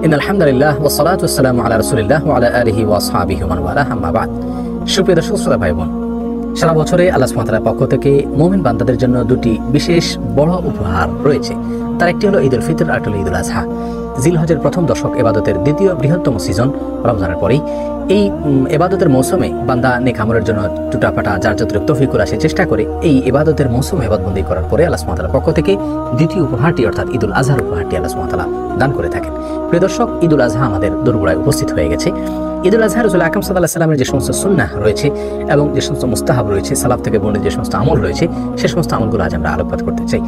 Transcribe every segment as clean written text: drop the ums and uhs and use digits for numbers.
ইন্নাল হামদুলিল্লাহ ওয়া সলাতু ওয়াসসালামু আলা রাসূলিল্লাহ ওয়া আলা আলিহি ওয়া আসহাবিহি ওয়া মান ওয়ালাহ, আম্মা বা'দ। সুপ্রিয় দর্শক শ্রোতা ভাই বোন, সারা বছরে আল্লাহ সুবহানাহু ওয়া তাআলার পক্ষ থেকে মুমিন বান্দাদের জন্য দুটি বিশেষ বড় উপহার রয়েছে। তার একটি হলো ঈদুল ফিতর, আর একটি হলো ঈদুল আজহা। জিলহজের প্রথম দশক ইবাদতের দ্বিতীয় বৃহত্তম সিজন রমজানের পরেই এই ইবাদতের মৌসুমে বান্দা নেক আমলের জন্য টুটাপাটা যার যতটুকু তৌফিক করে আসে চেষ্টা করে এই ইবাদতের মৌসুমে ইবাদতবন্দি করার পরে আল্লাহ সুবহানাহু ওয়া তাআলার পক্ষ থেকে দ্বিতীয় উপহারটি অর্থাৎ ঈদুল আজহার উপহারটি আল্লাহ সুবহানাহু ওয়া তাআলা দান করে থাকেন। প্রিয় দর্শক, ঈদুল আজহা আমাদের দোরগোড়ায় উপস্থিত হয়ে গেছে। ঈদুল আজহা রাসূল আকরাম সাল্লাল্লাহু আলাইহি ওয়াসাল্লামের যে সমস্ত সুন্নাহ রয়েছে এবং যে সমস্ত মুস্তাহাব রয়েছে, সালাফ থেকে বর্ণিত যে সমস্ত আমল রয়েছে, সে সমস্ত আমলগুলো আজ আমরা আলোকপাত করতে চাই।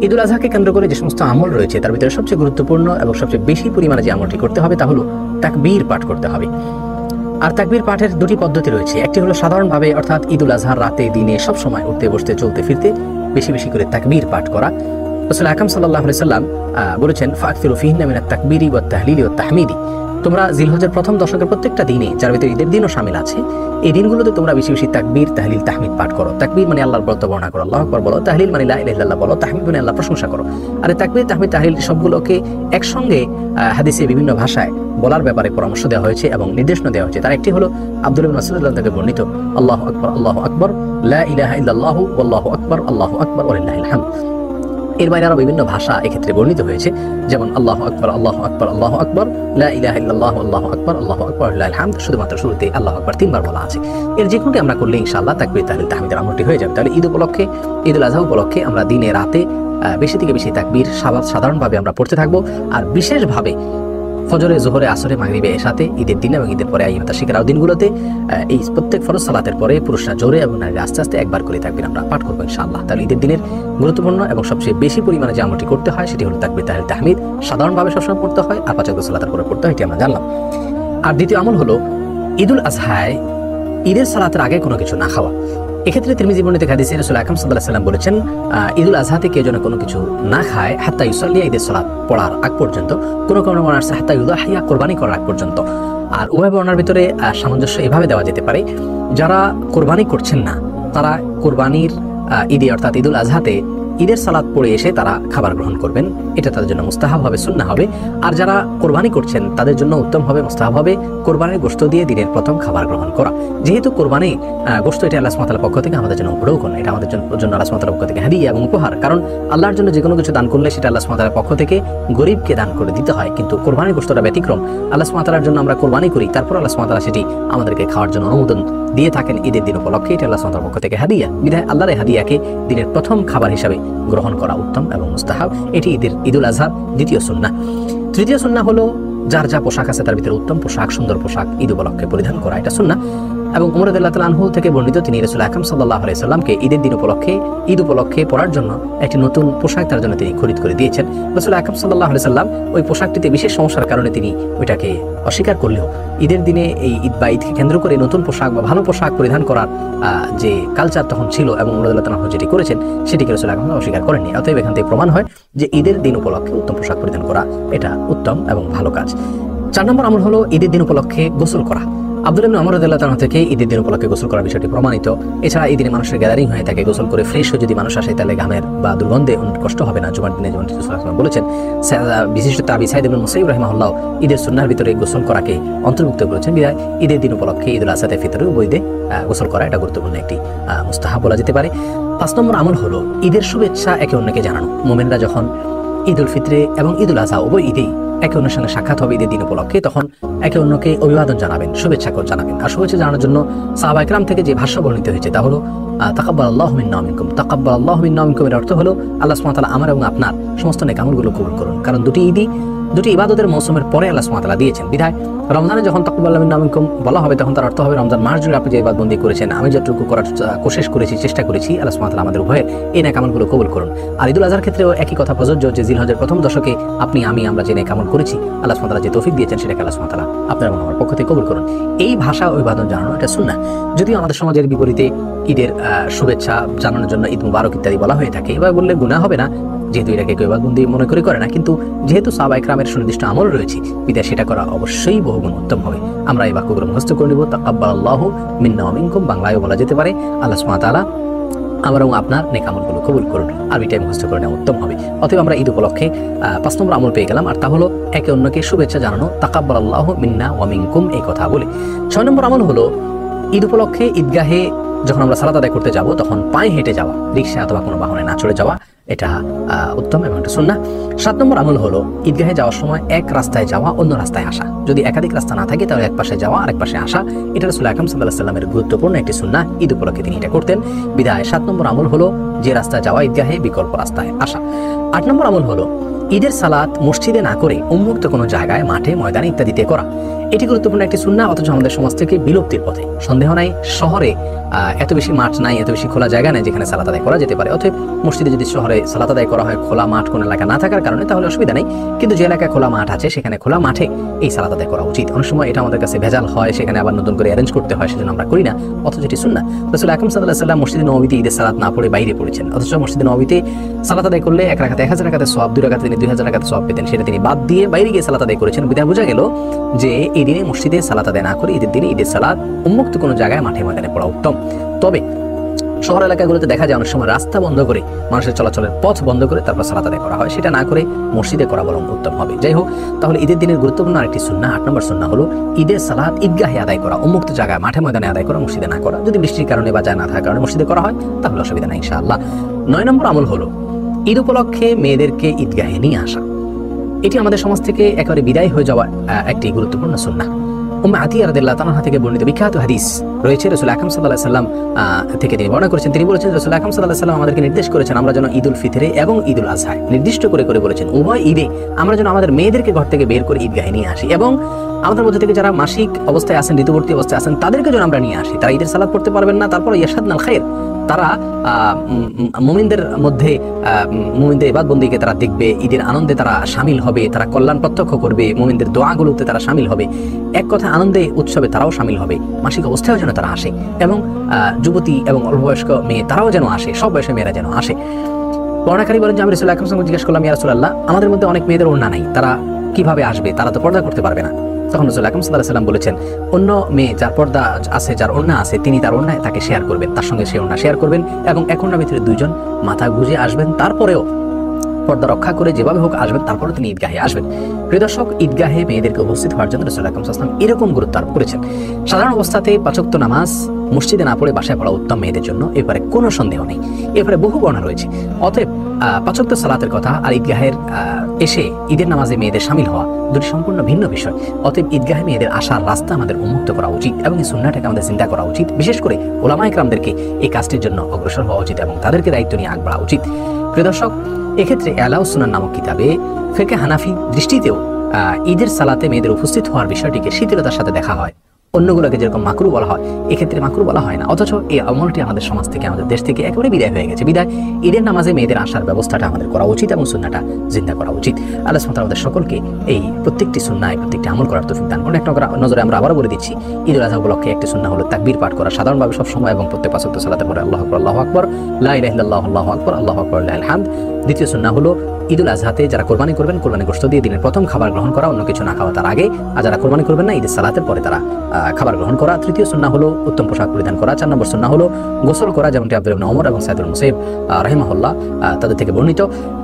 ঈদুল আজহাকে কেন্দ্র করে যে সমস্ত আমল রয়েছে তার ভিতরে সবচেয়ে গুরুত্বপূর্ণ এবং সবচেয়ে বেশি পরিমাণে যে আমলটি করতে হবে তা হলো তাকবীর পাঠ করতে হবে। আর তাকবীর পাঠের দুটি পদ্ধতি রয়েছে। একটি হলো সাধারণভাবে, অর্থাৎ ঈদুল আজহার রাতে দিনে সব সময় উঠতে বসতে চলতে ফিরতে বেশি বেশি করে তাকবীর পাঠ করা। রাসূল আকরাম সাল্লাল্লাহু আলাইহি ওয়াসাল্লাম বলেছেন, ফাকসিরু ফিহিন্না মিনাত তাকবীরি ওয়াত তাহলিলি ওয়াত তাহমিদি। তোমরা জিলহজের প্রথম দশকের প্রত্যেকটা দিনে, যার ভিতরে ঈদের দিনও শামিল আছে, এই দিনগুলোতে তোমরা বেশি বেশি তাকবীর, তাহলিল, তাহমিদ পাঠ করো। তাকবীর মানে আল্লাহর বরত্ব বর্ণনা করো, আল্লাহু আকবার বলো। তাহলিল মানে লা ইলাহা ইল্লাল্লাহ বলো। তাহমিদ মানে আল্লাহর প্রশংসা করো। আর তাকবীর, তাহমিদ, তাহলিল সবগুলোকে একসঙ্গে হাদিসে বিভিন্ন ভাষায় বলার ব্যাপারে পরামর্শ দেওয়া হয়েছে এবং নির্দেশনা দেওয়া হয়েছে। তার একটি হলো আব্দুল্লাহ ইবনে মাসউদ রাদিয়াল্লাহু আনহু থেকে বর্ণিত, আল্লাহু আকবার, আল্লাহু আকবার, লা ইলাহা ইল্লাল্লাহু ওয়াল্লাহু আকবার, আল্লাহু আকবার ওয়া লিল্লাহিল হামদ। এর বাইরে আরো বিভিন্ন ভাষা এক্ষেত্রে বর্ণিত হয়েছে, যেমন আল্লাহু আকবার, আল্লাহু আকবার, আল্লাহু আকবার, লা ইলাহা ইল্লাল্লাহু আল্লাহু আকবার, আল্লাহু আকবার ওয়া লিল্লাহিল হামদ। শুধুমাত্র শুরুতে আল্লাহু আকবার 3 বার বলা আছে। এর যে কোনটি আমরা করলে ইনশাআল্লাহ তাকবীর, তাহলিল, তাহমিদের আমলটি হয়ে যাবে। তাহলে ঈদ উপলক্ষে, ঈদুল আজহা উপলক্ষে আমরা দিনে রাতে বেশি থেকে বেশি তাকবীর সাধারণভাবে আমরা পড়তে থাকবো। আর বিশেষভাবে ফজরে, জোহরে, আসরে, মাগরিবে, এশাতে, ঈদের দিন এবং ঈদের পরে আইয়ামে তাশরিকের দিনগুলোতে এই প্রত্যেক ফরজ সালাতের পরে পুরুষরা জোরে এবং নারীরা আস্তে আস্তে একবার করে তাকবীর আমরা পাঠ করবো ইনশাআল্লাহ। তাহলে ঈদের দিনের গুরুত্বপূর্ণ এবং সবচেয়ে বেশি পরিমাণে যে আমলটি করতে হয় সেটি হলো তাকবীর, তাহলিল, তাহমিদ। সাধারণভাবে সবসময় পড়তে হয় আর 5 ওয়াক্ত সালাতের পরে পড়তে হয়, এটি আমরা জানলাম। আর দ্বিতীয় আমল হলো ঈদুল আজহায় ঈদের সালাতের আগে কোনো কিছু না খাওয়া। এক্ষেত্রে তিরমিজি বর্ণিত হাদিসে রাসূল আকরাম সাল্লাল্লাহু আলাইহি ওয়াসাল্লাম বলেছেন, ঈদুল আজহাতে কেউ যেন কোনো কিছু না খায় হাত্তা ইউসাল্লিয়া, ঈদের সালাত পড়ার আগ পর্যন্ত। কোনো বর্ণনা আছে হাত্তা ইউদাহিয়া, কোরবানি করার আগ পর্যন্ত। আর উভয় বর্ণনার ভিতরে সামঞ্জস্য এভাবে দেওয়া যেতে পারে, যারা কোরবানি করছেন না তারা কোরবানির ঈদে অর্থাৎ ঈদুল আজহাতে ঈদের সালাত পড়ে এসে তারা খাবার গ্রহণ করবেন, এটা তাদের জন্য মুস্তাহাব হবে, সুন্নাহ হবে। আর যারা কোরবানি করছেন তাদের জন্য উত্তম হবে, মুস্তাহাব হবে কোরবানির গোশত দিয়ে দিনের প্রথম খাবার গ্রহণ করা। যেহেতু কোরবানি গোশত এটা আল্লাহ সুবহানাহু ওয়া তাআলার পক্ষ থেকে আমাদের জন্য উপঢৌকন, এটা আমাদের জন্য আল্লাহ সুবহানাহু ওয়া তাআলার পক্ষ থেকে হাদিয়া এবং উপহার। কারণ আল্লাহর জন্য যে কোনো কিছু দান করলে সেটা আল্লাহ সুবহানাহু ওয়া তাআলার পক্ষ থেকে গরিবকে দান করে দিতে হয়, কিন্তু কোরবানির গোশতটা ব্যতিক্রম। আল্লাহ সুবহানাহু ওয়া তাআলার জন্য আমরা কোরবানি করি, তারপর আল্লাহ সুবহানাহু ওয়া তাআলা সেটি আমাদেরকে খাওয়ার জন্য অনুমোদন দিয়ে থাকেন ঈদের দিন উপলক্ষে। এটা আল্লাহ সুবহানাহু ওয়া তাআলার পক্ষ থেকে হাদিয়া, বিধায় আল্লাহর এই হাদিয়াকে দিনের প্রথম খাবার হিসাবে গ্রহণ করা উত্তম এবং মুস্তাহাব। এটি ঈদুল আজহার দ্বিতীয় সুন্নাহ। তৃতীয় সুন্নাহ হলো যার যা পোশাক আছে তার ভিতরে উত্তম পোশাক, সুন্দর পোশাক ঈদ উপলক্ষে পরিধান করা, এটা সুন্নাহ। এবং উমর রাদিয়াল্লাহু তাআলা আনহু থেকে বর্ণিত, তিনি রাসূল আকরাম সাল্লাল্লাহু আলাইহি ওয়াসাল্লামকে ঈদের দিন উপলক্ষে, ঈদ উপলক্ষে পরার জন্য একটি নতুন পোশাক তার জন্য তিনি খরিদ করে দিয়েছেন। রাসূল আকরাম সাল্লাল্লাহু আলাইহি ওয়াসাল্লাম ওই পোশাকটিতে বিশেষ সমস্যার কারণে তিনি ওইটাকে অস্বীকার করলেও ঈদের দিনে এই ঈদ বা ঈদকে কেন্দ্র করে নতুন পোশাক বা ভালো পোশাক পরিধান করার যে কালচার তখন ছিল এবং উমর রাদিয়াল্লাহু তাআলা যেটি করেছেন সেটিকে রাসূল আকরাম অস্বীকার করেননি। অতএব এখান থেকে প্রমাণ হয় যে ঈদের দিন উপলক্ষে উত্তম পোশাক পরিধান করা এটা উত্তম এবং ভালো কাজ। 4 নম্বর আমল হলো ঈদের দিন উপলক্ষে গোসল করা। আব্দুল্লাহ ইবনে ওমর রাদিয়াল্লাহু তাআলা থেকে ঈদের দিন উপলক্ষে গোসল করার বিষয়টি প্রমাণিত। এছাড়া এই দিনে মানুষের গ্যাদারিং হয়ে থাকে, গোসল করে ফ্রেশ হয়ে যদি মানুষ আসে তাহলে ঘামের বা দুর্গন্ধে কষ্ট হবে না। জুমার দিনে যেমন রাসূল সাল্লাল্লাহু আলাইহি ওয়াসাল্লাম বলেছেন, বিশিষ্ট তাবী সাঈদ ইবনে মুসাইয়িব রাহিমাহুল্লাহ ঈদের সুন্নাহর ভিতরে গোসল করাকে অন্তর্ভুক্ত করেছেন। বিধায় ঈদের দিন উপলক্ষে ঈদুল আজহাতে ফিতরে উভয়দে গোসল করা এটা গুরুত্বপূর্ণ একটি মুস্তাহাব বলা যেতে পারে। 5 নম্বর আমল হলো ঈদের শুভেচ্ছা একে অন্যকে জানানো। মুমিনরা যখন ঈদুল ফিতরে এবং ঈদুল আজহা উভয় ঈদেই একে অন্যের সঙ্গে সাক্ষাৎ হবে ঈদের দিন উপলক্ষে, তখন একে অন্যকে অভিবাদন জানাবেন, শুভেচ্ছা জানাবেন। আর শুভেচ্ছা জানানোর জন্য সাহাবা ইকরাম থেকে যে ভাষ্য বর্ণিত হয়েছে তা হলো তাকাব্বালাল্লাহু মিন্না ওয়া মিনকুম। তাকাব্বালাল্লাহু মিন্না ওয়া মিনকুম এর অর্থ হলো আল্লাহ সুবহানাহু ওয়া তাআলা আমার এবং আপনার সমস্ত নেক আমলগুলো কবুল করুন। কারণ দুটি ইবাদতের মৌসুমের পরে আল্লাহ সুবহানাহু ওয়া তাআলা দিয়েছেন। বিধায় রমজানে যখন তাকাব্বালাল্লাহু মিন্না ওয়া মিনকুম বলা হবে তখন তার অর্থ হবে রমজান মাস জুড়ে আপনি যে ইবাদতবন্দি করেছেন, আমি যতটুকু করার কোশিশ করেছি, চেষ্টা করেছি, আল্লাহ সুবহানাহু ওয়া তাআলা আমাদের উভয়ের এই নেক আমলগুলো কবুল করুন। আর ঈদুল আজহার ক্ষেত্রেও একই কথা প্রযোজ্য যে জিলহজের প্রথম দশকে আপনি আমরা যে নেক আমল করেছি আল্লাহ সুবহানাহু ওয়া তাআলা যে তৌফিক দিয়েছেন সেটাকে আল্লাহ সুবহানাহু ওয়া তাআলা আপনার এবং আমার পক্ষ থেকে কবুল করুন। এই ভাষা ও ইবাদত জানানো এটা সুন্নাহ। যদিও আমাদের সমাজের বিপরীতে ঈদের শুভেচ্ছা জানানোর জন্য ঈদ মুবারক ইত্যাদি বলা হয়ে থাকে, এবার বললে গুনাহ হবে না, যেহেতু এটাকে কেউ ইবাদতবন্দি মনে করে না, কিন্তু যেহেতু সাহাবা ইকরামের সুনির্দিষ্ট আমল রয়েছে বিধায় সেটা করা অবশ্যই বহুগুণ উত্তম হবে। আমরা এই বাক্যগুলো মুখস্থ করে নিব, তাকাব্বালাল্লাহু মিন্না ওয়া মিনকুম, বাংলায়ও বলা যেতে পারে আল্লাহ সুবহানাহু ওয়া তাআলা আমার এবং আপনার নেক আমলগুলো কবুল করুন। আরবিটাই মুখস্থ করে নেওয়া উত্তম হবে। অতএব আমরা ঈদ উপলক্ষে 5 নম্বর আমল পেয়ে গেলাম, আর তা হলো একে অন্যকে শুভেচ্ছা জানানো, তাকাব্বালাল্লাহু মিন্না ওয়া মিনকুম এই কথা বলে। 6 নম্বর আমল হলো ঈদ উপলক্ষে ঈদগাহে যখন আমরা সালাত আদায় করতে যাব তখন পায়ে হেঁটে যাওয়া, রিক্সা অথবা কোনো বাহনে না চড়ে যাওয়া, এটা উত্তম এবং এটা সুন্নাহ। 7 নম্বর আমল হলো ঈদগাহে যাওয়ার সময় এক রাস্তায় যাওয়া, অন্য রাস্তায় আসা। যদি একাধিক রাস্তা না থাকে তাহলে এক পাশে যাওয়া আরেক পাশে আসা, এটা রাসূল আকরাম সাল্লাল্লাহু আলাইহি ওয়াসাল্লামের গুরুত্বপূর্ণ একটি সুন্নাহ। ঈদ উপলক্ষে তিনি এটা করতেন বিধায় 7 নম্বর আমল হলো যে রাস্তায় যাওয়া ঈদগাহে বিকল্প রাস্তায় আসা। 8 নম্বর আমল হলো ঈদের সালাত মসজিদে না করে উন্মুক্ত কোনো জায়গায়, মাঠে, ময়দানে ইত্যাদিতে করা। এটি গুরুত্বপূর্ণ একটি সুন্নাহ, অথচ আমাদের সমাজ থেকে বিলুপ্তির পথে। সন্দেহ নাই শহরে এত বেশি মাঠ নাই, এত বেশি খোলা জায়গা নেই যেখানে সালাত আদায় করা যেতে পারে। অতএব মসজিদে যদি শহরে সালাত আদায় করা হয় খোলা মাঠ কোনো এলাকা না থাকার কারণে তাহলে অসুবিধা নেই, কিন্তু যে এলাকায় খোলা মাঠ আছে সেখানে খোলা মাঠে এই সালাত আদায় করা উচিত। অনেক সময় এটা আমাদের কাছে ভেজাল হয়, সেখানে আবার নতুন করে অ্যারেঞ্জ করতে হয়, সেজন্য আমরা করি না, অথচ এটি সুন্নাহ। রাসূল আকরাম সাল্লাল্লাহু আলাইহি ওয়াসাল্লাম মসজিদে নববীতে ঈদের সালাত না পড়ে বাইরে পড়েছেন, অথচ মসজিদে নববীতে সালাত আদায় করলে এক রাকাতে 1000 রাকাতের সওয়াব, 2 রাকাতে তিনি 2000 রাকাতের সওয়াব পেতেন, সেটা তিনি বাদ দিয়ে বাইরে গিয়ে সালাত আদায় করেছেন। বিধায় বোঝা গেল যে এই দিনে মসজিদে সালাত আদায় না করে ঈদের দিনে ঈদের সালাত উন্মুক্ত কোনো জায়গায়, মাঠে ময়দানে পড়া উত্তম। তবে শহর এলাকাগুলোতে দেখা যায় অনেক সময় রাস্তা বন্ধ করে, মানুষের চলাচলের পথ বন্ধ করে তারপর সালাত আদায় করা হয়, সেটা না করে মসজিদে করা বরং উত্তম হবে। যাই হোক, তাহলে ঈদের দিনের গুরুত্বপূর্ণ আরেকটি সুন্নাহ, 8 নম্বর সুন্নাহ হলো ঈদের সালাত ঈদগাহে আদায় করা, উন্মুক্ত জায়গায়, মাঠে ময়দানে আদায় করা, মসজিদে না করা। যদি বৃষ্টির কারণে বা যায় না থাকার কারণে মসজিদে করা হয় তাহলে অসুবিধা নাই ইনশাআল্লাহ। 9 নম্বর আমল হলো ঈদ উপলক্ষে মেয়েদেরকে ঈদগাহে নিয়ে আসা। এটি আমাদের সমাজ থেকে একেবারে বিদায় হয়ে যাওয়া একটি গুরুত্বপূর্ণ সুন্নাহ। উম্মে আতিয়া রাদিয়াল্লাহু তাআলা থেকে বর্ণিত বিখ্যাত হাদিস রয়েছে, রাসূল আকরাম সাল্লাল্লাহু আলাইহি ওয়াসাল্লাম থেকে তিনি বর্ণনা করেছেন। তিনি বলেছেন রাসূল আকরাম সাল্লাল্লাহু আলাইহি ওয়াসাল্লাম আমাদেরকে নির্দেশ করেছেন আমরা যেন ঈদুল ফিতরে এবং ঈদুল আযহায় নির্দিষ্ট করে করে বলেছেন উভয় ঈদে আমরা যেন আমাদের মেয়েদেরকে ঘর থেকে বের করে ঈদগাহে নিয়ে আসি, এবং আমাদের মধ্যে থেকে যারা মাসিক অবস্থায় আছেন, ঋতুবর্তী অবস্থায় আছেন, তাদেরকে যেন আমরা নিয়ে আসি। তারা ঈদের সালাত পড়তে পারবেন না, তারপর ইয়াশহাদনাল খায়র, তারা মুমিনদের মধ্যে মুমিনদের ইবাদতবন্দিকে তারা দেখবে, ঈদের আনন্দে তারা শামিল হবে, তারা কল্যাণ প্রত্যক্ষ করবে, মুমিনদের দোয়াগুলোতে তারা শামিল হবে, এক কথা আনন্দে উৎসবে তারাও শামিল হবে, মাসিক অবস্থায়ও যেন তারা আসে, এবং যুবতী এবং অল্পবয়স্ক মেয়ে তারাও যেন আসে, সব বয়সের মেয়েরা যেন আসে। বর্ণাকারী বলেন যে আমি রাসূল আকরাম সাল্লাল্লাহু আলাইহি ওয়াসাল্লাম জিজ্ঞেস করলাম, ইয়া রাসূলুল্লাহ, আমাদের মধ্যে অনেক মেয়েদের ওড়না নাই, তারা কিভাবে আসবে, তারা তো পর্দা করতে পারবে না। তখন রাসূল আকরাম সাল্লাল্লাহু আলাইহি ওয়াসাল্লাম বলেছেন অন্য মেয়ে যার পর্দা আছে, যার ওড়না আছে, তিনি তার ওড়নায় তাকে শেয়ার করবেন, তার সঙ্গে সে ওড়না শেয়ার করবেন, এবং এক ওড়নার ভিতরে দুইজন মাথা গুঁজে আসবেন, তারপরেও পর্দা রক্ষা করে যেভাবে হোক আসবেন, তারপরে তিনি ঈদগাহে আসবেন। প্রিয় দর্শক, ঈদগাহে মেয়েদেরকে উপস্থিত হওয়ার জন্য রাসূল আকরাম সাল্লাল্লাহু আলাইহি ওয়াসাল্লাম এরকম গুরুত্ব আরোপ করেছেন। সাধারণ অবস্থাতে 5 ওয়াক্ত নামাজ মসজিদে না পড়ে বাসায় পড়া উত্তম মেয়েদের জন্য, এবারে কোনো সন্দেহ নেই, এবারে বহু বর্ণনা রয়েছে। অতএব 5 ওয়াক্ত সালাতের কথা আর ঈদগাহের এসে ঈদের নামাজে মেয়েদের শামিল হওয়া দুটি সম্পূর্ণ ভিন্ন বিষয়। অতএব ঈদগাহে মেয়েদের আসার রাস্তা আমাদের উন্মুক্ত করা উচিত এবং এই সুন্নাহটাকে আমাদের চিন্তা করা উচিত। বিশেষ করে উলামায়ে কেরামদেরকে এই কাজটির জন্য অগ্রসর হওয়া উচিত এবং তাদেরকে দায়িত্ব নিয়ে আগ বাড়া উচিত। প্রিয় দর্শক, এক্ষেত্রে ইলাউস সুনান নামক কিতাবে ফিকহে হানাফি দৃষ্টিতেও ঈদের সালাতে মেয়েদের উপস্থিত হওয়ার বিষয়টিকে শিথিলতার সাথে দেখা হয়। অন্যগুলোকে যেরকম মাকরু বলা হয়, এক্ষেত্রে মাকরু বলা হয় না, অথচ এই আমলটি আমাদের সমাজ থেকে, আমাদের দেশ থেকে একেবারে বিদায় হয়ে গেছে। বিদায় ঈদের নামাজে মেয়েদের আসার ব্যবস্থাটা আমাদের করা উচিত এবং সুন্নাহটা জিন্দা করা উচিত। আল্লাহ সুবহানাহু ওয়া তাআলা আমাদের সকলকে এই প্রত্যেকটি সুন্নাহ, প্রত্যেকটি আমল করার তৌফিক দান করুন। এক নজরে আমরা আবারও বলে দিচ্ছি, ঈদুল আযহা উপলক্ষে একটি সুন্নাহ হলো তাকবীর পাঠ করা সাধারণভাবে সব সময় এবং প্রত্যেক 5 ওয়াক্ত সালাতের পরে আল্লাহু আকবার, আল্লাহু আকবার, লা ইলাহা ইল্লাল্লাহু, আল্লাহু আকবার, আল্লাহু আকবার, লিল্লাহিল হামদ। দ্বিতীয় সুন্নাহ হলো ঈদুল আযহাতে যারা কোরবানি করবেন, কোরবানি গোশত দিয়ে দিনের প্রথম খাবার গ্রহণ করা, অন্য কিছু না খাওয়া তার আগে, আর যারা কোরবানি করবেন না ঈদের সালাতের পরে তারা খাবার গ্রহণ করা। তৃতীয় সুন্নাহ হলো উত্তম পোশাক পরিধান করা। 4 নম্বর সুন্নাহ হলো গোসল করা, যেমনটি আব্দুল্লাহ ইবনে ওমর এবং সাইদুল মুসাইব রাহিমাহুল্লাহ তাদের থেকে বর্ণিত।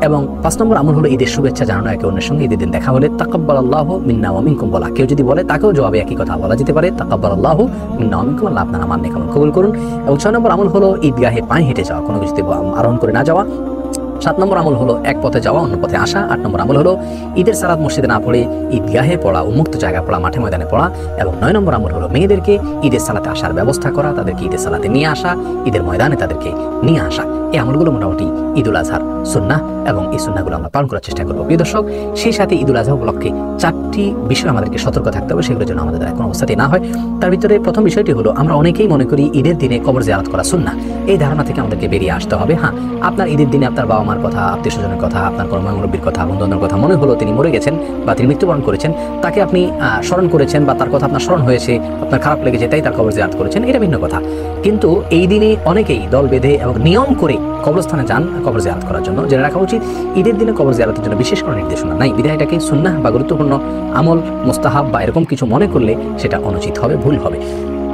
এবং 5 নম্বর আমল হলো ঈদের শুভেচ্ছা জানানো, একে অন্যের সঙ্গে ঈদের দিন দেখা হলে তাকাব্বালাল্লাহু মিন্না ওয়া মিনকুম বলা। কেউ যদি বলে তাকেও জবাবে একই কথা বলা যেতে পারে, তাকাব্বালাল্লাহু মিন্না ওয়া মিনকুম, আল্লাহ আপনার আমার নেক আমল কবুল করুন। এবং 6 নম্বর আমল হলো ঈদগাহে পায়ে হেঁটে যাওয়া, কোনো কিছুতে আরোহণ করে না যাওয়া। 7 নম্বর আমল হলো এক পথে যাওয়া অন্য পথে আসা। 8 নম্বর আমল হলো ঈদের সালাত মসজিদে না পড়ে ঈদগাহে পড়া, উন্মুক্ত জায়গায় পড়া, মাঠে ময়দানে পড়া। এবং 9 নম্বর আমল হলো মেয়েদেরকে ঈদের সালাতে আসার ব্যবস্থা করা, তাদেরকে ঈদের সালাতে নিয়ে আসা, ঈদের ময়দানে তাদেরকে নিয়ে আসা। এই আমলগুলো মোটামুটি ঈদুল আজহার সুন্নাহ এবং এই সুন্নাহগুলো আমরা পালন করার চেষ্টা করবো। প্রিয় দর্শক, সেই সাথে ঈদুল আজহা উপলক্ষে 4টি বিষয় আমাদেরকে সতর্ক থাকতে হবে, সেগুলোর জন্য আমাদের দ্বারা কোনো অবস্থাতেই না হয়। তার ভিতরে প্রথম বিষয়টি হলো আমরা অনেকেই মনে করি ঈদের দিনে কবর জিয়ারত করা সুন্নাহ। এই ধারণা থেকে আমাদেরকে বেরিয়ে আসতে হবে। হ্যাঁ, আপনার ঈদের দিনে আপনার বাবা মার কথা, আত্মীয় স্বজনের কথা, আপনার কোনো মুরব্বির কথা, বন্ধুবান্ধবের কথা মনে হলো তিনি মরে গেছেন বা তিনি মৃত্যুবরণ করেছেন, তাকে আপনি স্মরণ করেছেন বা তার কথা আপনার স্মরণ হয়েছে, আপনার খারাপ লেগেছে তাই তার কবর জিয়ারত করেছেন, এটা ভিন্ন কথা। কিন্তু এই দিনে অনেকেই দল বেঁধে এবং নিয়ম করে কবরস্থানে যান কবর জিয়ারত করার জন্য। জেনে রাখা উচিত ঈদের দিনে কবর জিয়ারতের জন্য বিশেষ কোনো নির্দেশনা নাই। বিধায় এটাকে সুন্নাহ বা গুরুত্বপূর্ণ আমল, মুস্তাহাব বা এরকম কিছু মনে করলে সেটা অনুচিত হবে, ভুল হবে।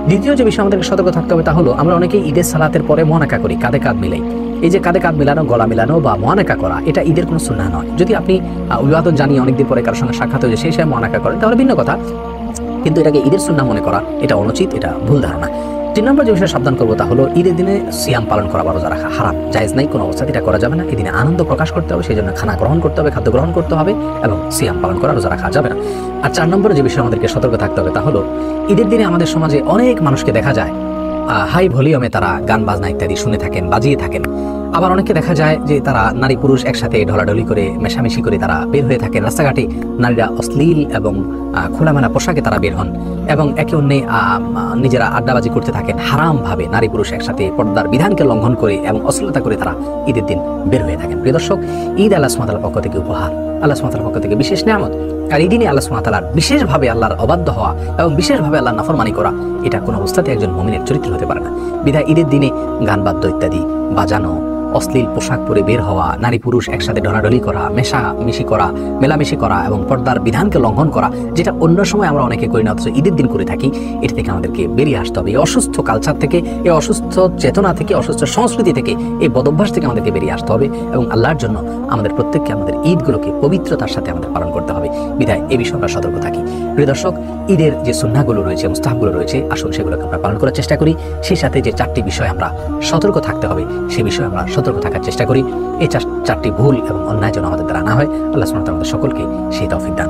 দ্বিতীয় যে বিষয় আমাদেরকে সতর্ক থাকতে হবে তা হলো আমরা অনেকেই ঈদের সালাতের পরে মুনাকা করি, কাঁধে কাঁধ মিলাই। এই যে কাঁধে কাঁধ মিলানো, গলা মিলানো বা মুআনাকা করা, এটা ঈদের কোনো সুন্নাহ নয়। যদি আপনি অভিবাদন জানিয়ে অনেকদিন পরে কারোর সঙ্গে সাক্ষাৎ হয়েছে সেই সময় মুআনাকা করেন তাহলে ভিন্ন কথা, কিন্তু এটাকে ঈদের সুন্নাহ মনে করা এটা অনুচিত, এটা ভুল ধারণা। 3 নম্বর যে বিষয়ে সাবধান করবো তা হলো ঈদের দিনে সিয়াম পালন করা বা রোজা রাখা হারাম, জায়েজ নাই, কোনো অবস্থাতে এটা করা যাবে না। এই দিনে আনন্দ প্রকাশ করতে হবে, সেই জন্য খানা গ্রহণ করতে হবে, খাদ্য গ্রহণ করতে হবে এবং সিয়াম পালন করা, রোজা রাখা যাবে না। আর 4 নম্বরে যে বিষয়ে আমাদেরকে সতর্ক থাকতে হবে তা হলো ঈদের দিনে আমাদের সমাজে অনেক মানুষকে দেখা যায় হাই ভলিউমে তারা গান বাজনা ইত্যাদি শুনে থাকেন, বাজিয়ে থাকেন। আবার অনেকে দেখা যায় যে তারা নারী পুরুষ একসাথে ঢলাঢলি করে মেশামেশি করে তারা বের হয়ে থাকেন রাস্তাঘাটে। নারীরা অশ্লীল এবং খোলামেলা পোশাকে তারা বের হন এবং একে অন্যে নিজেরা আড্ডাবাজি করতে থাকেন হারামভাবে। নারী পুরুষ একসাথে পর্দার বিধানকে লঙ্ঘন করে এবং অশ্লীলতা করে তারা ঈদের দিন বের হয়ে থাকেন। প্রিয় দর্শক, ঈদ আল্লাহ সুবহানাহু ওয়া তাআলার পক্ষ থেকে উপহার, আল্লাহ সুবহানাহু ওয়া তাআলার পক্ষ থেকে বিশেষ নিয়ামত। আর এই দিনে আল্লাহ সুবহানাহু ওয়া তাআলার বিশেষভাবে আল্লাহর অবাধ্য হওয়া এবং বিশেষভাবে আল্লাহর নাফরমানি করা এটা কোনো অবস্থাতে একজন মুমিনের চরিত্র হতে পারে না। বিধায় ঈদের দিনে গান বাদ্য ইত্যাদি বাজানো, অশ্লীল পোশাক পরে বের হওয়া, নারী পুরুষ একসাথে ঢলাঢলি করা, মেশামেশি করা, মেলামেশি করা এবং পর্দার বিধানকে লঙ্ঘন করা, যেটা অন্য সময় আমরা অনেকে করি না অথচ ঈদের দিন করে থাকি, এটা থেকে আমাদেরকে বেরিয়ে আসতে হবে। এই অসুস্থ কালচার থেকে, এই অসুস্থ চেতনা থেকে, অসুস্থ সংস্কৃতি থেকে, এই বদভ্যাস থেকে আমাদেরকে বেরিয়ে আসতে হবে এবং আল্লাহর জন্য আমাদের প্রত্যেককে আমাদের ঈদগুলোকে পবিত্রতার সাথে আমাদের পালন করতে হবে। বিধায় এ বিষয়ে আমরা সতর্ক থাকি। প্রিয় দর্শক, ঈদের যে সুন্নাহগুলো রয়েছে, মুস্তাহাবগুলো রয়েছে, আসুন সেগুলোকে আমরা পালন করার চেষ্টা করি। সেই সাথে যে 4টি বিষয় আমরা সতর্ক থাকতে হবে সে বিষয়ে আমরা সতর্ক থাকার চেষ্টা করি। এই 4টি ভুল এবং অন্যায় যেন আমাদের দ্বারা না হয়। আল্লাহ সুবহানাহু ওয়া তাআলা আমাদের সকলকে সেই তৌফিক দান